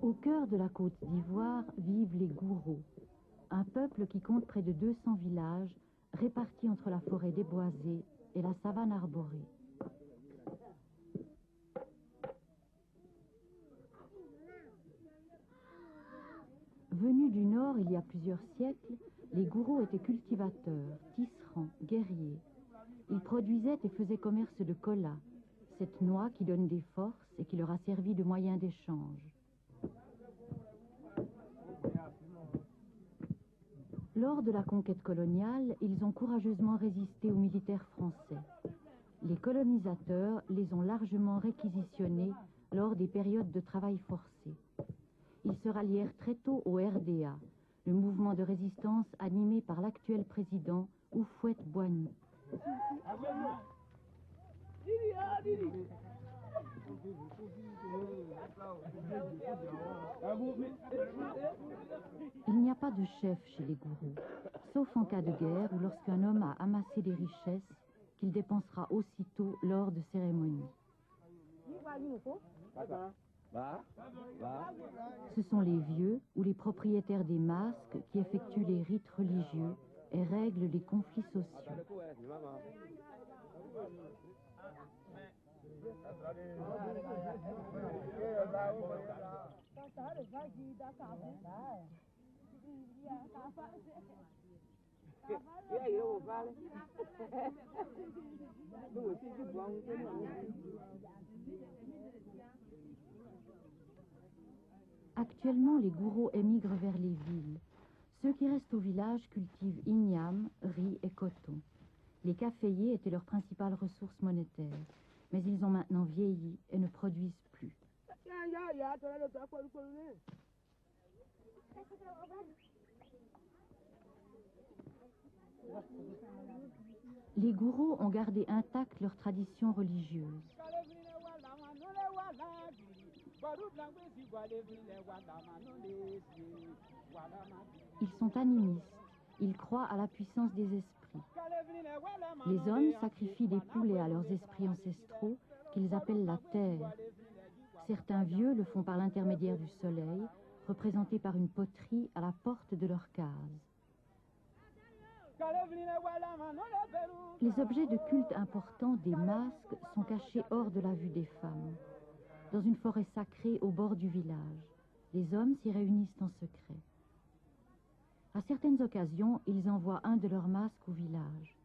Au cœur de la Côte d'Ivoire vivent les Gouro, un peuple qui compte près de 200 villages répartis entre la forêt déboisée et la savane arborée. Venus du nord il y a plusieurs siècles, les Gouro étaient cultivateurs, tisserands, guerriers. Ils produisaient et faisaient commerce de kola, cette noix qui donne des forces et qui leur a servi de moyen d'échange. Lors de la conquête coloniale, ils ont courageusement résisté aux militaires français. Les colonisateurs les ont largement réquisitionnés lors des périodes de travail forcé. Ils se rallièrent très tôt au RDA, le mouvement de résistance animé par l'actuel président Houphouët-Boigny. Il n'y a pas de chef chez les Gouro, sauf en cas de guerre ou lorsqu'un homme a amassé des richesses qu'il dépensera aussitôt lors de cérémonies. Ce sont les vieux ou les propriétaires des masques qui effectuent les rites religieux et règlent les conflits sociaux. Actuellement, les Gouro émigrent vers les villes. Ceux qui restent au village cultivent igname, riz et coton. Les caféiers étaient leur principale ressource monétaire, mais ils ont maintenant vieilli et ne produisent plus. Les Gouro ont gardé intacte leur tradition religieuse. Ils sont animistes, ils croient à la puissance des esprits. Les hommes sacrifient des poulets à leurs esprits ancestraux qu'ils appellent la terre. Certains vieux le font par l'intermédiaire du soleil, représenté par une poterie à la porte de leur case. Les objets de culte importants des masques sont cachés hors de la vue des femmes, dans une forêt sacrée au bord du village. Les hommes s'y réunissent en secret. À certaines occasions, ils envoient un de leurs masques au village.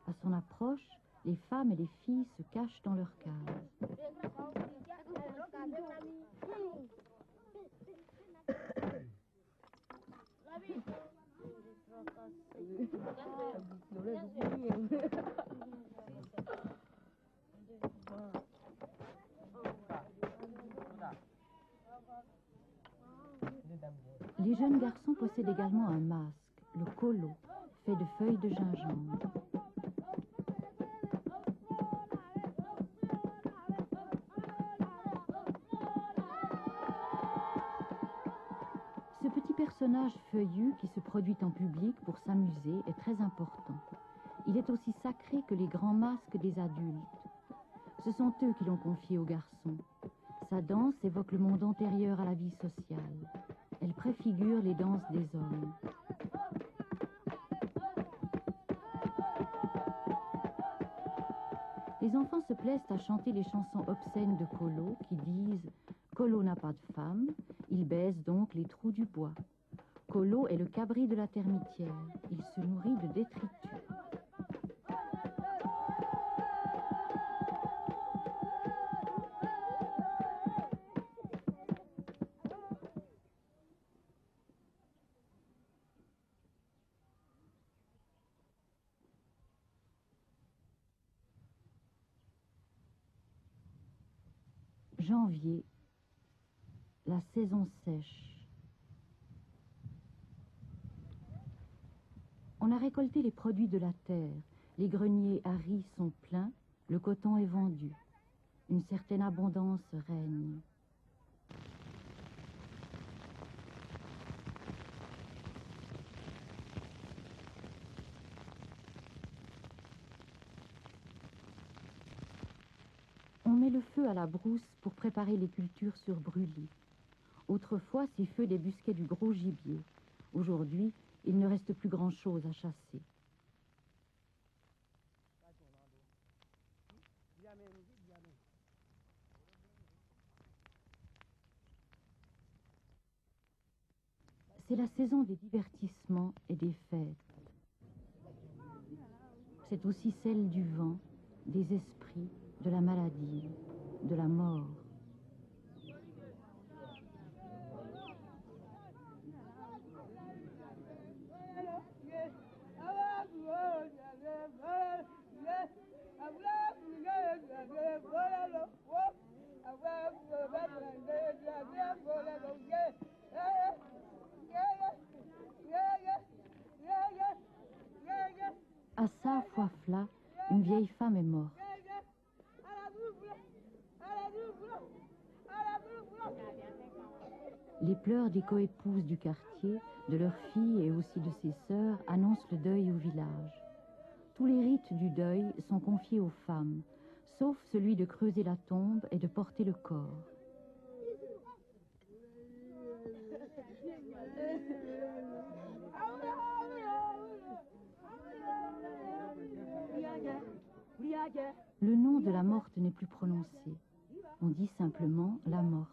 À son approche, les femmes et les filles se cachent dans leur case. Les jeunes garçons possèdent également un masque, le kolo, fait de feuilles de gingembre. Ce petit personnage feuillu qui se produit en public pour s'amuser est très important. Il est aussi sacré que les grands masques des adultes. Ce sont eux qui l'ont confié aux garçons. Sa danse évoque le monde antérieur à la vie sociale. Elle préfigure les danses des hommes. Les enfants se plaisent à chanter les chansons obscènes de Kolo qui disent « Kolo n'a pas de femme, il baise donc les trous du bois. Kolo est le cabri de la termitière, il se nourrit de détritus. » Janvier, la saison sèche. On a récolté les produits de la terre, les greniers à riz sont pleins, le coton est vendu. Une certaine abondance règne. On met le feu à la brousse pour préparer les cultures sur brûlis. Autrefois, ces feux débusquaient du gros gibier. Aujourd'hui, il ne reste plus grand-chose à chasser. C'est la saison des divertissements et des fêtes. C'est aussi celle du vent, des esprits, de la maladie, de la mort. À Saint-Foifla, une vieille femme est morte. Les pleurs des coépouses du quartier, de leurs filles et aussi de ses sœurs annoncent le deuil au village. Tous les rites du deuil sont confiés aux femmes, sauf celui de creuser la tombe et de porter le corps. Le nom de la morte n'est plus prononcé. On dit simplement la morte.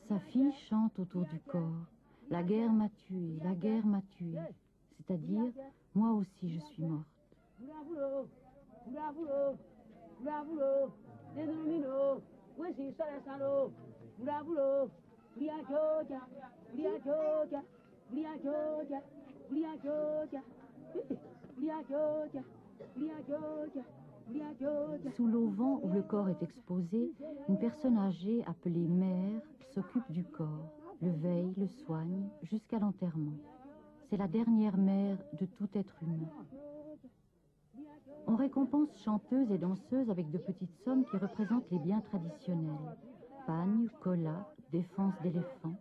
Sa fille chante autour du corps. La guerre m'a tué, la guerre m'a tué. C'est-à-dire, moi aussi je suis morte. Sous l'auvent où le corps est exposé, une personne âgée appelée mère s'occupe du corps, le veille, le soigne, jusqu'à l'enterrement. C'est la dernière mère de tout être humain. On récompense chanteuses et danseuses avec de petites sommes qui représentent les biens traditionnels. Pagne, cola, défense d'éléphants.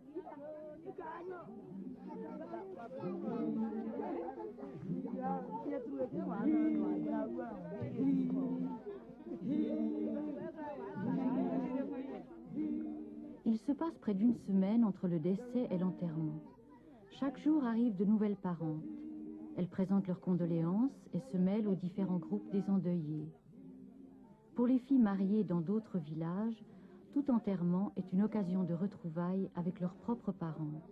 Il se passe près d'une semaine entre le décès et l'enterrement. Chaque jour arrivent de nouvelles parentes. Elles présentent leurs condoléances et se mêlent aux différents groupes des endeuillés. Pour les filles mariées dans d'autres villages, tout enterrement est une occasion de retrouvailles avec leurs propres parents.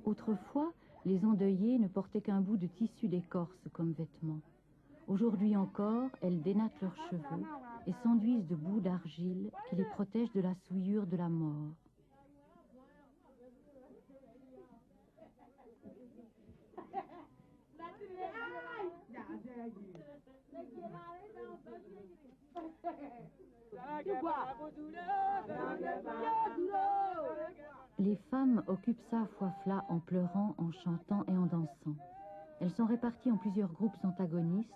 Autrefois, les endeuillées ne portaient qu'un bout de tissu d'écorce comme vêtement. Aujourd'hui encore, elles dénattent leurs cheveux et s'enduisent de bouts d'argile qui les protègent de la souillure de la mort. Les femmes occupent Saint-Foifla en pleurant, en chantant et en dansant. Elles sont réparties en plusieurs groupes antagonistes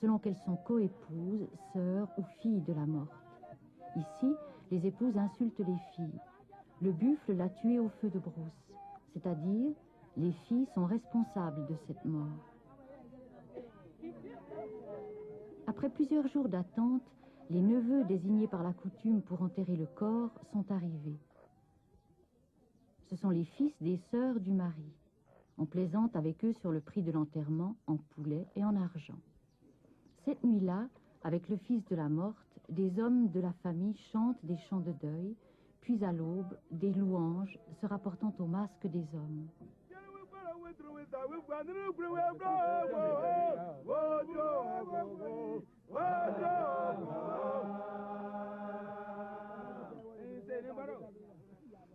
selon qu'elles sont coépouses, sœurs ou filles de la morte. Ici, les épouses insultent les filles. Le buffle l'a tuée au feu de brousse, c'est-à-dire les filles sont responsables de cette mort. Après plusieurs jours d'attente, les neveux désignés par la coutume pour enterrer le corps sont arrivés. Ce sont les fils des sœurs du mari. On plaisante avec eux sur le prix de l'enterrement en poulet et en argent. Cette nuit-là, avec le fils de la morte, des hommes de la famille chantent des chants de deuil, puis à l'aube, des louanges se rapportant au masque des hommes.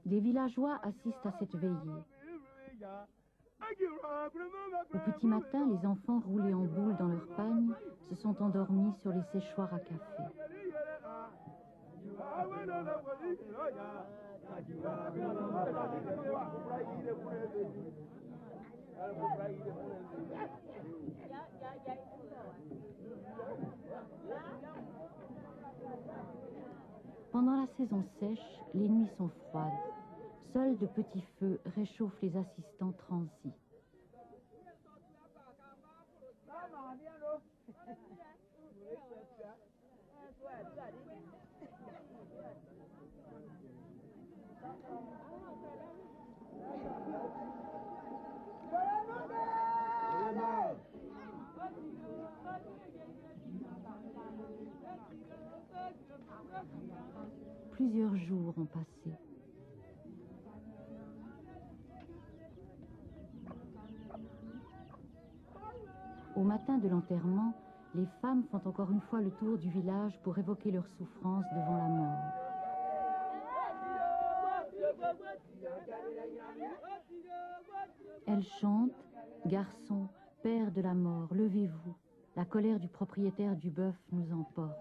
Des villageois assistent à cette veillée. Au petit matin, les enfants roulés en boule dans leur pagne se sont endormis sur les séchoirs à café. Pendant la saison sèche, les nuits sont froides. Seuls de petits feux réchauffent les assistants transis. Plusieurs jours ont passé. Au matin de l'enterrement, les femmes font encore une fois le tour du village pour évoquer leurs souffrances devant la mort. Elles chantent « Garçons, père de la mort, levez-vous. La colère du propriétaire du bœuf nous emporte. »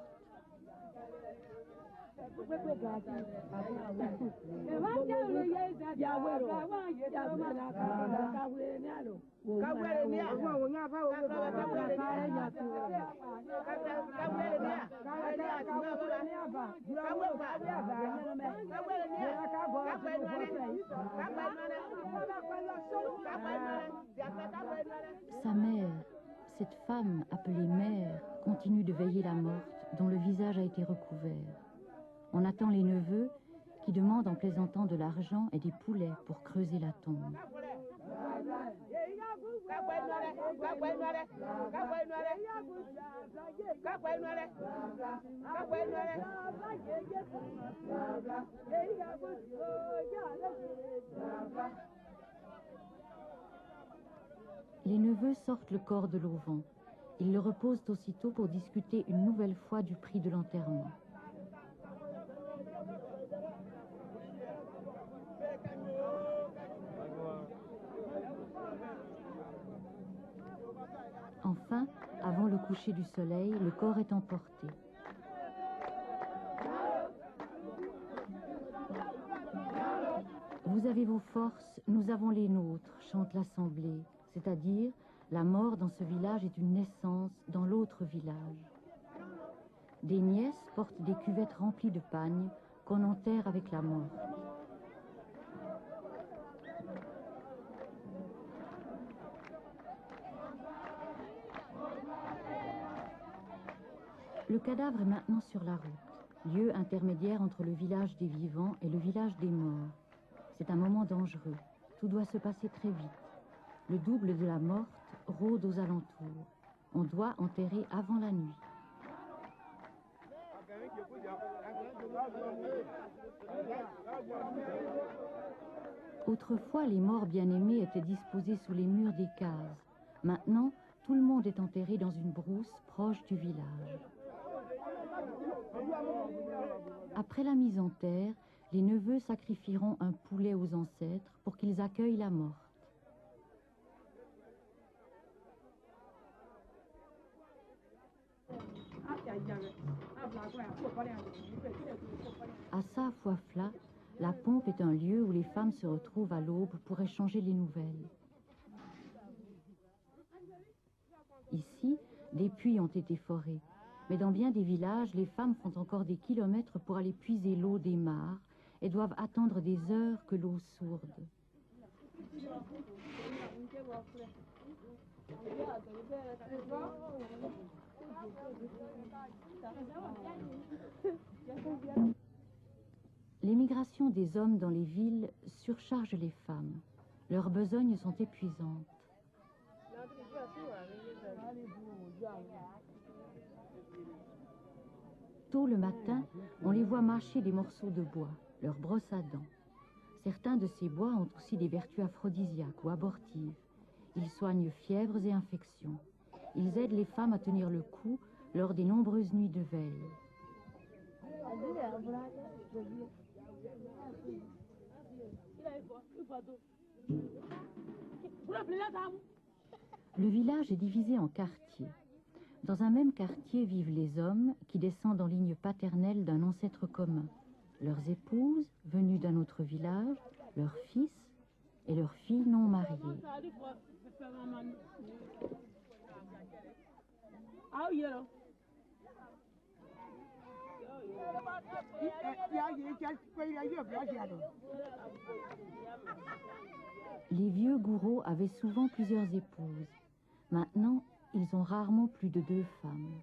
Sa mère, cette femme appelée mère, continue de veiller la morte, dont le visage a été recouvert. On attend les neveux qui demandent en plaisantant de l'argent et des poulets pour creuser la tombe. Les neveux sortent le corps de l'auvent. Ils le reposent aussitôt pour discuter une nouvelle fois du prix de l'enterrement. Enfin, avant le coucher du soleil, le corps est emporté. Vous avez vos forces, nous avons les nôtres, chante l'assemblée, c'est-à-dire la mort dans ce village est une naissance dans l'autre village. Des nièces portent des cuvettes remplies de pagnes qu'on enterre avec la mort. Le cadavre est maintenant sur la route, lieu intermédiaire entre le village des vivants et le village des morts. C'est un moment dangereux. Tout doit se passer très vite. Le double de la morte rôde aux alentours. On doit enterrer avant la nuit. Autrefois, les morts bien-aimés étaient disposés sous les murs des cases. Maintenant, tout le monde est enterré dans une brousse proche du village. Après la mise en terre, les neveux sacrifieront un poulet aux ancêtres pour qu'ils accueillent la morte. À Safuafla, la pompe est un lieu où les femmes se retrouvent à l'aube pour échanger les nouvelles. Ici, des puits ont été forés, mais dans bien des villages, les femmes font encore des kilomètres pour aller puiser l'eau des mares et doivent attendre des heures que l'eau sourde. L'émigration des hommes dans les villes surcharge les femmes. Leurs besognes sont épuisantes. Tôt le matin, on les voit mâcher des morceaux de bois, leur brosse à dents. Certains de ces bois ont aussi des vertus aphrodisiaques ou abortives. Ils soignent fièvres et infections. Ils aident les femmes à tenir le coup lors des nombreuses nuits de veille. Le village est divisé en quartiers. Dans un même quartier vivent les hommes qui descendent en ligne paternelle d'un ancêtre commun, leurs épouses venues d'un autre village, leurs fils et leurs filles non mariées. Les vieux gourous avaient souvent plusieurs épouses. Maintenant, ils ont rarement plus de 2 femmes.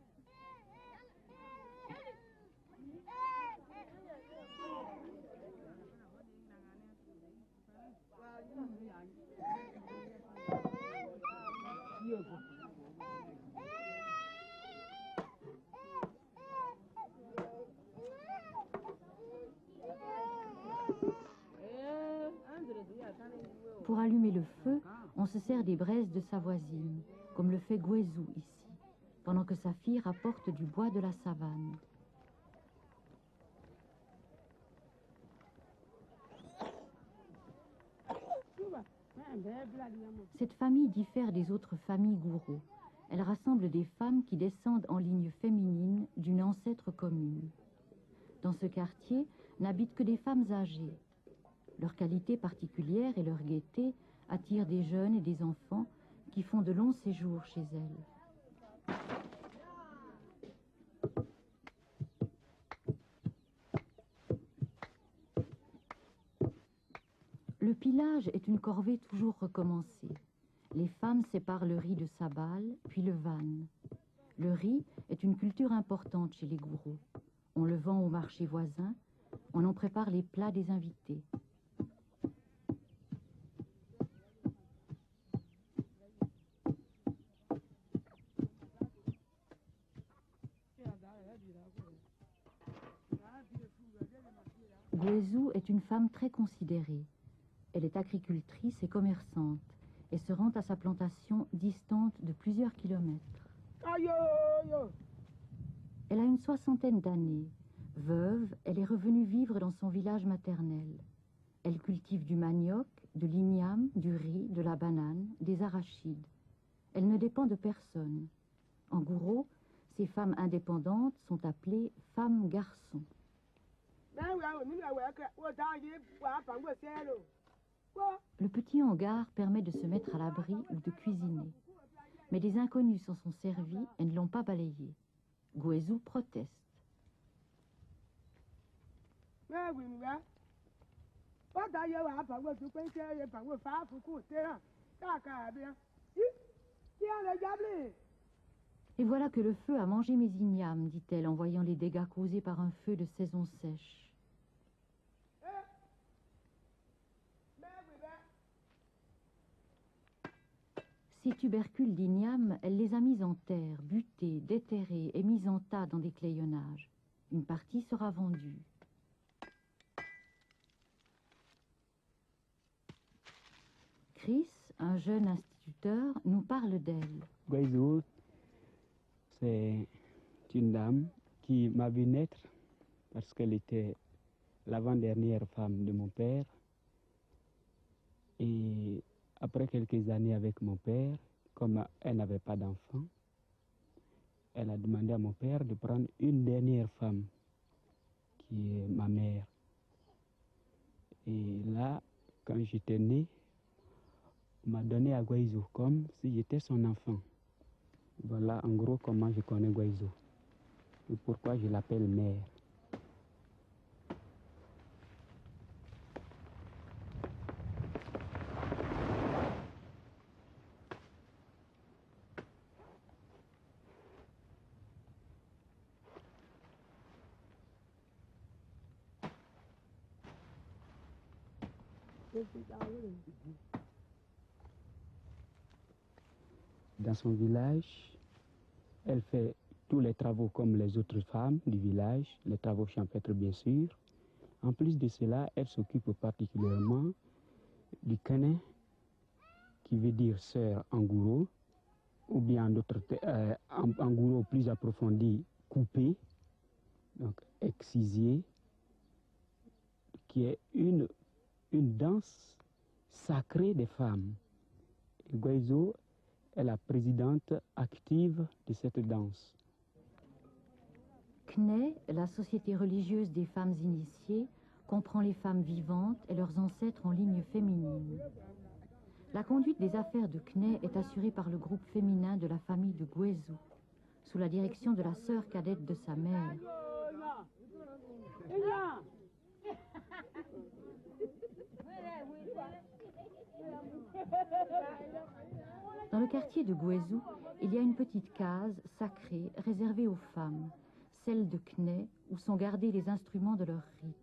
Pour allumer le feu, on se sert des braises de sa voisine, comme le fait Guézou ici, pendant que sa fille rapporte du bois de la savane. Cette famille diffère des autres familles gourous. Elle rassemble des femmes qui descendent en ligne féminine d'une ancêtre commune. Dans ce quartier n'habitent que des femmes âgées. Leur qualité particulière et leur gaieté attirent des jeunes et des enfants qui font de longs séjours chez elles. Le pilage est une corvée toujours recommencée. Les femmes séparent le riz de sa balle, puis le vanne. Le riz est une culture importante chez les gourous. On le vend au marché voisin, on en prépare les plats des invités. Guézou est une femme très considérée. Elle est agricultrice et commerçante et se rend à sa plantation distante de plusieurs kilomètres. Elle a une 60aine d'années. Veuve, elle est revenue vivre dans son village maternel. Elle cultive du manioc, de l'igname, du riz, de la banane, des arachides. Elle ne dépend de personne. En gourou, ces femmes indépendantes sont appelées femmes-garçons. Le petit hangar permet de se mettre à l'abri ou de cuisiner. Mais des inconnus s'en sont servis et ne l'ont pas balayé. Guézou proteste. Et voilà que le feu a mangé mes ignames, dit-elle en voyant les dégâts causés par un feu de saison sèche. Ces tubercules d'igname, elle les a mis en terre, butés, déterrés et mis en tas dans des clayonnages. Une partie sera vendue. Chris, un jeune instituteur, nous parle d'elle. Guézou, c'est une dame qui m'a vu naître parce qu'elle était l'avant-dernière femme de mon père. Et après quelques années avec mon père, comme elle n'avait pas d'enfant, elle a demandé à mon père de prendre une dernière femme, qui est ma mère. Et là, quand j'étais né, on m'a donné à Guézou comme si j'étais son enfant. Voilà en gros comment je connais Guézou et pourquoi je l'appelle mère. Dans son village, elle fait tous les travaux comme les autres femmes du village, les travaux champêtres bien sûr. En plus de cela, elle s'occupe particulièrement du canin, qui veut dire sœur en gourou, ou bien en gourou plus approfondi, coupé, donc excisé, qui est une danse sacrée des femmes. Guaizo est la présidente active de cette danse. CNE, la société religieuse des femmes initiées, comprend les femmes vivantes et leurs ancêtres en ligne féminine. La conduite des affaires de CNE est assurée par le groupe féminin de la famille de Guézou, sous la direction de la sœur cadette de sa mère. Dans le quartier de Guézou, il y a une petite case sacrée réservée aux femmes, celle de CNE, où sont gardés les instruments de leur rite.